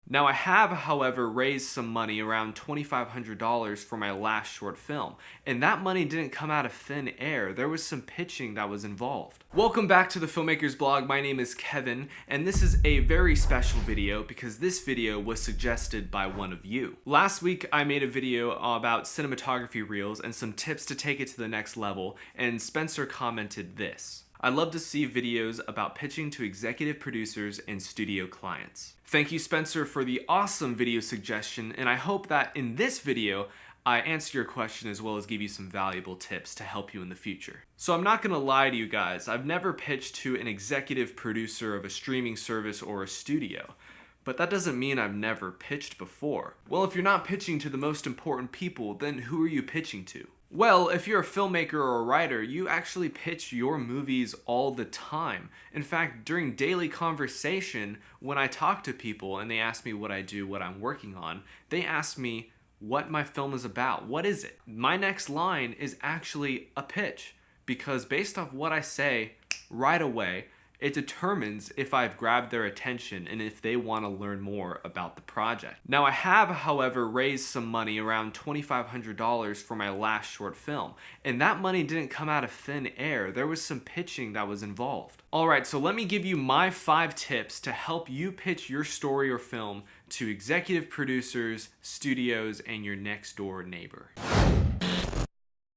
Now I have, however, raised some money, around $2,500 for my last short film, and that money didn't come out of thin air. There was some pitching that was involved. Welcome back to the Filmmakers Blog. My name is Kevin, and this is a very special video because this video was suggested by one of you. Last week I made a video about cinematography reels and some tips to take it to the next level, and Spencer commented this: "I love to see videos about pitching to executive producers and studio clients." Thank you, Spencer, for the awesome video suggestion, and I hope that in this video I answer your question as well as give you some valuable tips to help you in the future. So I'm not gonna lie to you guys, I've never pitched to an executive producer of a streaming service or a studio. But that doesn't mean I've never pitched before. Well, if you're not pitching to the most important people, then who are you pitching to? Well, if you're a filmmaker or a writer, you actually pitch your movies all the time. In fact, during daily conversation, when I talk to people and they ask me what I do, what I'm working on, they ask me what my film is about. What is it? My next line is actually a pitch, because based off what I say right away, it determines if I've grabbed their attention and if they want to learn more about the project. Now I have, however, raised some money, around $2,500 for my last short film, and that money didn't come out of thin air. There was some pitching that was involved. Alright, so let me give you my 5 tips to help you pitch your story or film to executive producers, studios, and your next door neighbor.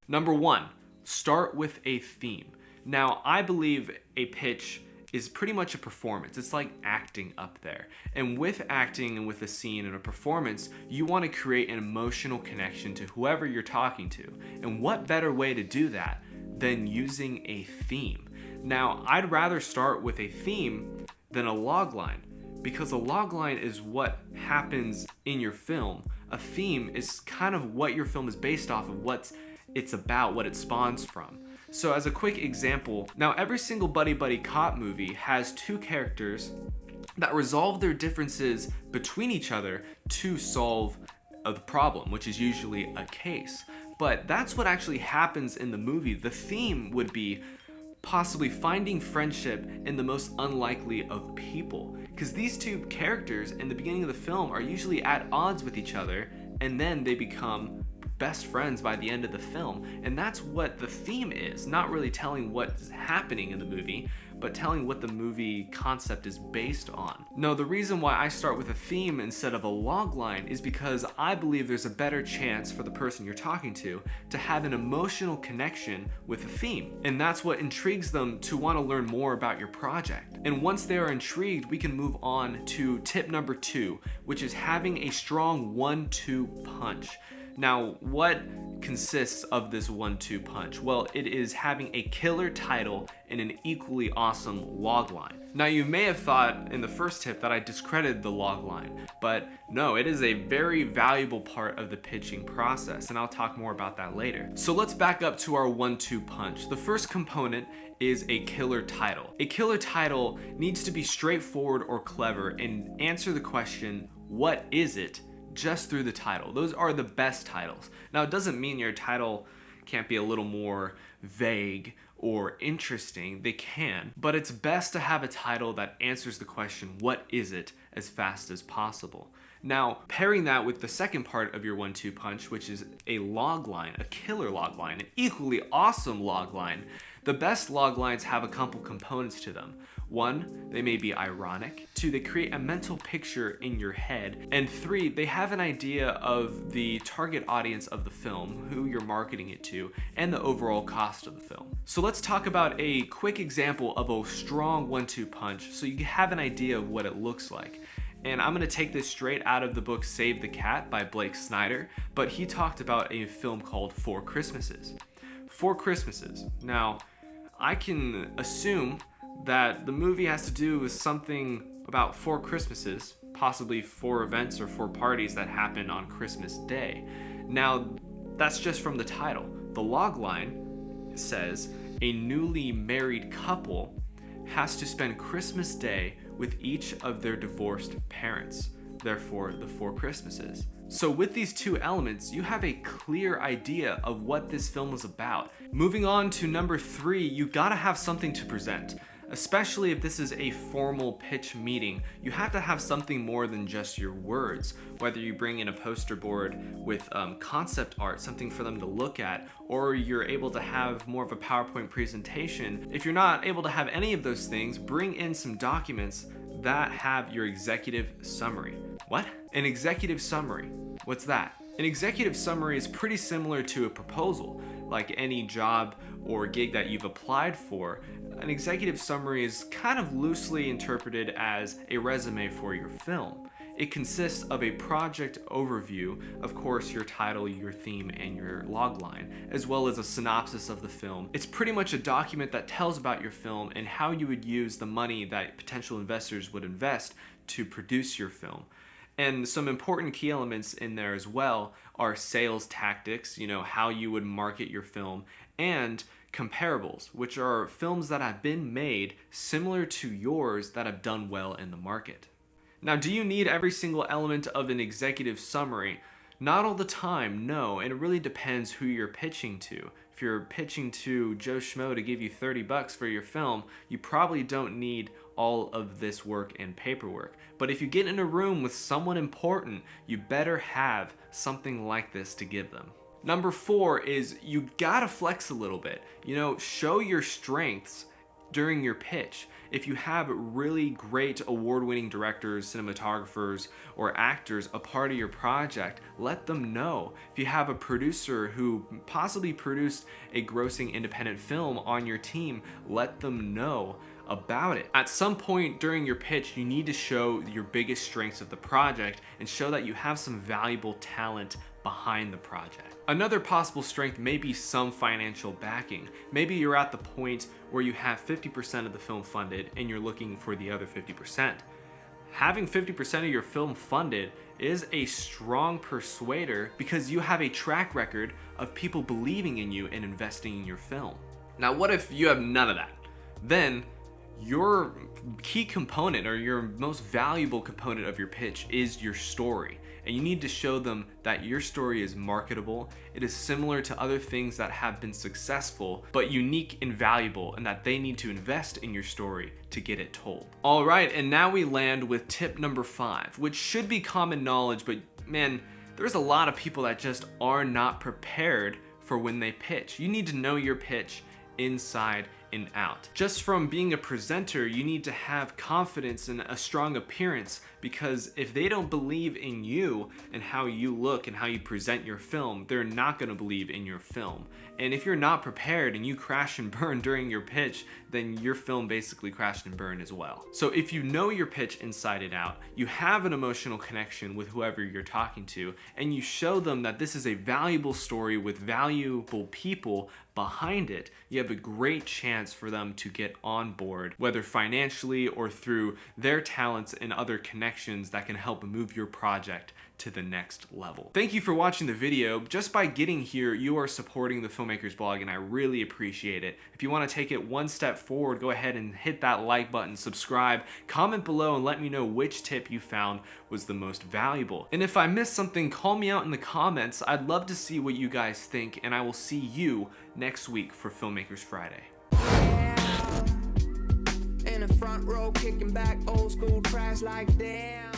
Number 1, start with a theme. Now, I believe a pitch is pretty much a performance. It's like acting up there. And with acting and with a scene and a performance, you want to create an emotional connection to whoever you're talking to. And what better way to do that than using a theme? Now, I'd rather start with a theme than a logline, because a logline is what happens in your film. A theme is kind of what your film is based off of, what it's about, what it spawns from. So as a quick example, now every single buddy buddy cop movie has 2 characters that resolve their differences between each other to solve the problem, which is usually a case. But that's what actually happens in the movie. The theme would be possibly finding friendship in the most unlikely of people, because these 2 characters in the beginning of the film are usually at odds with each other, and then they become best friends by the end of the film. And that's what the theme is, not really telling what's happening in the movie, but telling what the movie concept is based on. No, the reason why I start with a theme instead of a logline is because I believe there's a better chance for the person you're talking to have an emotional connection with the theme. And that's what intrigues them to want to learn more about your project. And once they are intrigued, we can move on to tip number 2, which is having a strong 1-2 punch. Now, what consists of this 1-2 punch? Well, it is having a killer title and an equally awesome logline. Now, you may have thought in the first tip that I discredited the logline, but no, it is a very valuable part of the pitching process, and I'll talk more about that later. So let's back up to our 1-2 punch. The first component is a killer title. A killer title needs to be straightforward or clever and answer the question, what is it? Just through the title. Those are the best titles. Now, it doesn't mean your title can't be a little more vague or interesting. They can, but it's best to have a title that answers the question, what is it, as fast as possible. Now, pairing that with the second part of your 1-2 punch, which is a logline, a killer logline, an equally awesome logline. The best loglines have a couple components to them. 1, they may be ironic. 2, they create a mental picture in your head. And 3, they have an idea of the target audience of the film, who you're marketing it to, and the overall cost of the film. So let's talk about a quick example of a strong 1-2 punch so you have an idea of what it looks like. And I'm going to take this straight out of the book Save the Cat by Blake Snyder, but he talked about a film called 4 Christmases. 4 Christmases. Now, I can assume that the movie has to do with something about 4 Christmases, possibly 4 events or 4 parties that happen on Christmas Day. Now, that's just from the title. The logline says a newly married couple has to spend Christmas Day with each of their divorced parents, therefore the 4 Christmases. So with these 2 elements, you have a clear idea of what this film was about. Moving on to number 3, you gotta have something to present. especially if this is a formal pitch meeting. You have to have something more than just your words, whether you bring in a poster board with concept art, something for them to look at, or you're able to have more of a PowerPoint presentation. If you're not able to have any of those things, bring in some documents that have your executive summary. What? An executive summary. What's that? An executive summary is pretty similar to a proposal. Like any job or gig that you've applied for, an executive summary is kind of loosely interpreted as a resume for your film. It consists of a project overview, of course your title, your theme, and your logline, as well as a synopsis of the film. It's pretty much a document that tells about your film and how you would use the money that potential investors would invest to produce your film. And some important key elements in there as well are sales tactics, how you would market your film, and comparables, which are films that have been made similar to yours that have done well in the market. Now, do you need every single element of an executive summary? Not all the time, no, and it really depends who you're pitching to. If you're pitching to Joe Schmo to give you $30 for your film, you probably don't need all of this work and paperwork. But if you get in a room with someone important, you better have something like this to give them. Number 4 is you gotta flex a little bit. Show your strengths during your pitch. If you have really great award-winning directors, cinematographers, or actors a part of your project, let them know. If you have a producer who possibly produced a grossing independent film on your team, let them know about it. At some point during your pitch, you need to show your biggest strengths of the project and show that you have some valuable talent behind the project. Another possible strength may be some financial backing. Maybe you're at the point where you have 50% of the film funded and you're looking for the other 50%. Having 50% of your film funded is a strong persuader because you have a track record of people believing in you and investing in your film. Now, what if you have none of that? Then your key component or your most valuable component of your pitch is your story. And you need to show them that your story is marketable, it is similar to other things that have been successful, but unique and valuable, and that they need to invest in your story to get it told. All right, and now we land with tip number 5, which should be common knowledge, but man, there's a lot of people that just are not prepared for when they pitch. You need to know your pitch inside and out. Just from being a presenter, you need to have confidence and a strong appearance, because if they don't believe in you and how you look and how you present your film, they're not going to believe in your film. And if you're not prepared and you crash and burn during your pitch, then your film basically crashed and burned as well. So if you know your pitch inside and out, you have an emotional connection with whoever you're talking to, and you show them that this is a valuable story with valuable people behind it, you have a great chance for them to get on board, whether financially or through their talents and other connections that can help move your project to the next level. Thank you for watching the video. Just by getting here, you are supporting the Filmmakers Blog, and I really appreciate it. If you want to take it one step forward, go ahead and hit that like button, subscribe, comment below, and let me know which tip you found was the most valuable. And if I missed something, call me out in the comments. I'd love to see what you guys think, and I will see you next week for Filmmakers Friday. In the front row, kicking back old school tracks like damn.